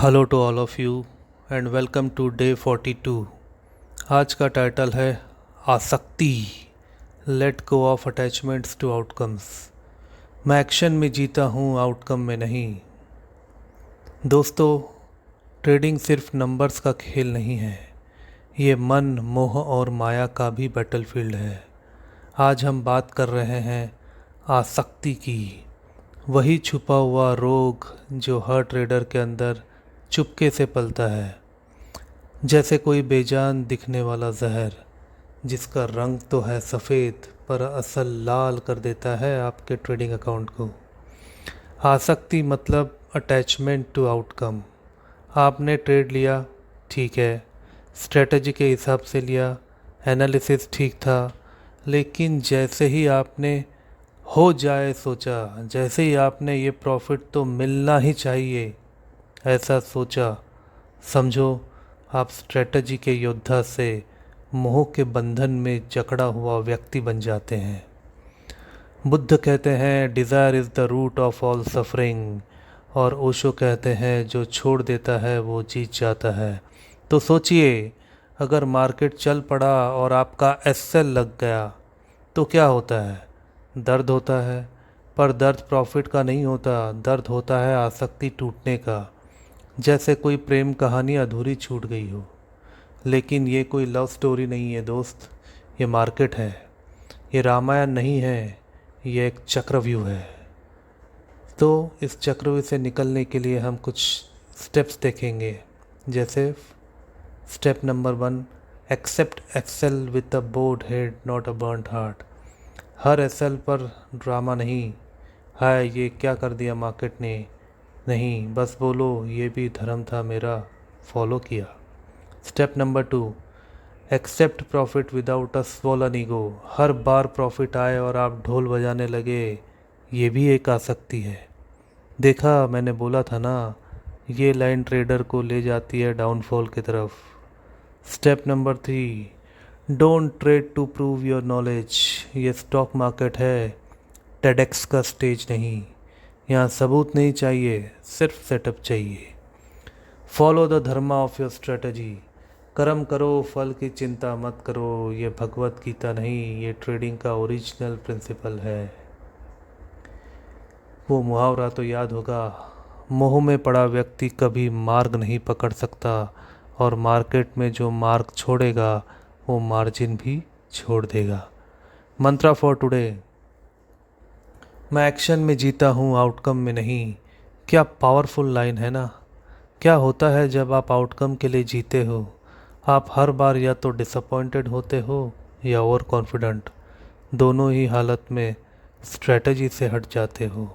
Hello to all of you and welcome to day 42। आज का title है आसक्ति, let go of attachments to outcomes. मैं action में जीता हूँ, आउटकम में नहीं। दोस्तों, ट्रेडिंग सिर्फ नंबर्स का खेल नहीं है, ये मन, मोह और माया का भी बैटलफील्ड है। आज हम बात कर रहे हैं आसक्ति की, वही छुपा हुआ रोग जो हर ट्रेडर के अंदर चुपके से पलता है, जैसे कोई बेजान दिखने वाला जहर जिसका रंग तो है सफ़ेद पर असल लाल कर देता है आपके ट्रेडिंग अकाउंट को। आसक्ति मतलब अटैचमेंट टू आउटकम। आपने ट्रेड लिया, ठीक है, स्ट्रेटजी के हिसाब से लिया, एनालिसिस ठीक था, लेकिन जैसे ही आपने हो जाए सोचा, जैसे ही आपने ये प्रॉफिट तो मिलना ही चाहिए ऐसा सोचा, समझो आप स्ट्रेटजी के योद्धा से मोह के बंधन में जकड़ा हुआ व्यक्ति बन जाते हैं। बुद्ध कहते हैं desire is the root of all suffering, और ओशो कहते हैं जो छोड़ देता है वो जीत जाता है। तो सोचिए, अगर मार्केट चल पड़ा और आपका एसएल लग गया तो क्या होता है? दर्द होता है, पर दर्द प्रॉफिट का नहीं होता, दर्द होता है आसक्ति टूटने का, जैसे कोई प्रेम कहानी अधूरी छूट गई हो। लेकिन ये कोई लव स्टोरी नहीं है दोस्त, ये मार्केट है, ये रामायण नहीं है, ये एक चक्रव्यूह है। तो इस चक्रव्यूह से निकलने के लिए हम कुछ स्टेप्स देखेंगे, जैसे step number 1, accept excel with a board head not a burned heart. हर एसएल पर ड्रामा नहीं, हाय ये क्या कर दिया मार्केट ने, नहीं, बस बोलो ये भी धर्म था मेरा, फॉलो किया। Step number 2, accept profit without a swollen ego. हर बार प्रॉफिट आए और आप ढोल बजाने लगे, ये भी एक आसक्ति है। देखा, मैंने बोला था ना, ये लाइन ट्रेडर को ले जाती है डाउनफॉल की तरफ। Step number 3, don't trade to prove your knowledge. ये स्टॉक मार्केट है, टेडेक्स का स्टेज नहीं। यहाँ सबूत नहीं चाहिए, सिर्फ सेटअप चाहिए। Follow the dharma of your strategy. कर्म करो, फल की चिंता मत करो। ये भगवत गीता नहीं, ये ट्रेडिंग का ओरिजिनल प्रिंसिपल है। वो मुहावरा तो याद होगा, मोह में पड़ा व्यक्ति कभी मार्ग नहीं पकड़ सकता, और मार्केट में जो मार्ग छोड़ेगा वो मार्जिन भी छोड़ देगा। मंत्रा फॉर टुडे, मैं एक्शन में जीता हूँ, आउटकम में नहीं। क्या पावरफुल लाइन है ना। क्या होता है जब आप आउटकम के लिए जीते हो? आप हर बार या तो डिसअपॉइंटेड होते हो या ओवर कॉन्फिडेंट। दोनों ही हालत में स्ट्रेटजी से हट जाते हो।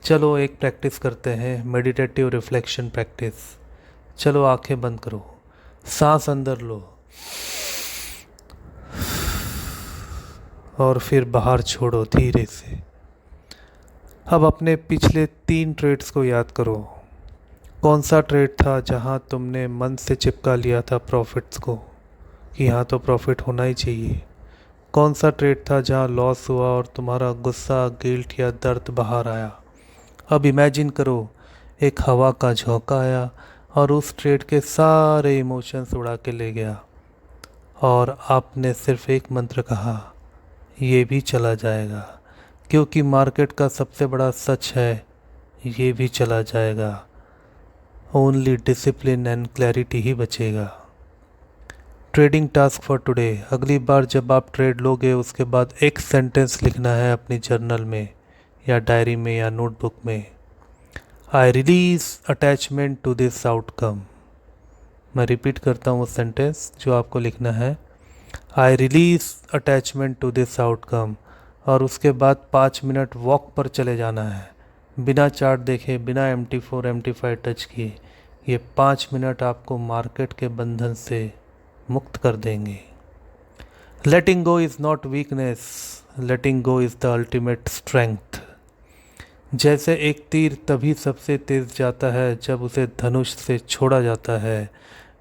चलो एक प्रैक्टिस करते हैं, मेडिटेटिव रिफ्लेक्शन प्रैक्टिस। चलो आंखें बंद करो, सांस अंदर लो और फिर बाहर छोड़ो धीरे से। अब अपने पिछले 3 ट्रेड्स को याद करो। कौन सा ट्रेड था जहां तुमने मन से चिपका लिया था प्रॉफिट्स को कि यहाँ तो प्रॉफिट होना ही चाहिए? कौन सा ट्रेड था जहां लॉस हुआ और तुम्हारा गुस्सा, गिल्ट या दर्द बाहर आया? अब इमेजिन करो, एक हवा का झोंका आया और उस ट्रेड के सारे इमोशंस उड़ा के ले गया, और आपने सिर्फ एक मंत्र कहा, ये भी चला जाएगा, क्योंकि मार्केट का सबसे बड़ा सच है, ये भी चला जाएगा। ओनली डिसिप्लिन एंड क्लैरिटी ही बचेगा। ट्रेडिंग टास्क फॉर टुडे, अगली बार जब आप ट्रेड लोगे उसके बाद एक सेंटेंस लिखना है अपनी जर्नल में या डायरी में या नोटबुक में। I release attachment to this outcome. मैं रिपीट करता हूँ वो सेंटेंस जो आपको लिखना है, I release attachment to this outcome, और उसके बाद 5 मिनट वॉक पर चले जाना है, बिना चार्ट देखे, बिना MT4 MT5 टच किए। ये 5 मिनट आपको मार्केट के बंधन से मुक्त कर देंगे। Letting go is not weakness, letting go is the ultimate strength. जैसे एक तीर तभी सबसे तेज जाता है जब उसे धनुष से छोड़ा जाता है,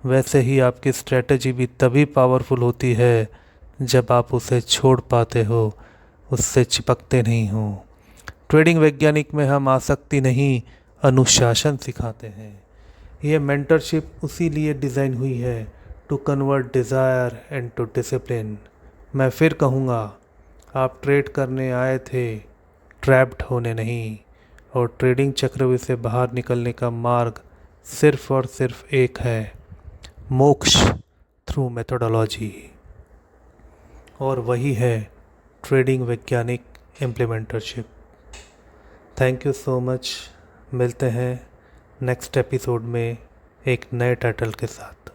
वैसे ही आपकी स्ट्रेटजी भी तभी पावरफुल होती है जब आप उसे छोड़ पाते हो, उससे चिपकते नहीं हो। ट्रेडिंग वैज्ञानिक में हम आसक्ति नहीं, अनुशासन सिखाते हैं। ये मेंटरशिप उसी लिए डिज़ाइन हुई है, to convert desire into discipline. मैं फिर कहूँगा, आप ट्रेड करने आए थे, ट्रैप्ड होने नहीं। और ट्रेडिंग चक्रव्यूह से बाहर निकलने का मार्ग सिर्फ और सिर्फ एक है, मोक्ष थ्रू मेथोडोलॉजी। और वही है ट्रेडिंग वैज्ञानिक इम्प्लीमेंटरशिप। Thank you so much. मिलते हैं नेक्स्ट एपिसोड में एक नए टाइटल के साथ।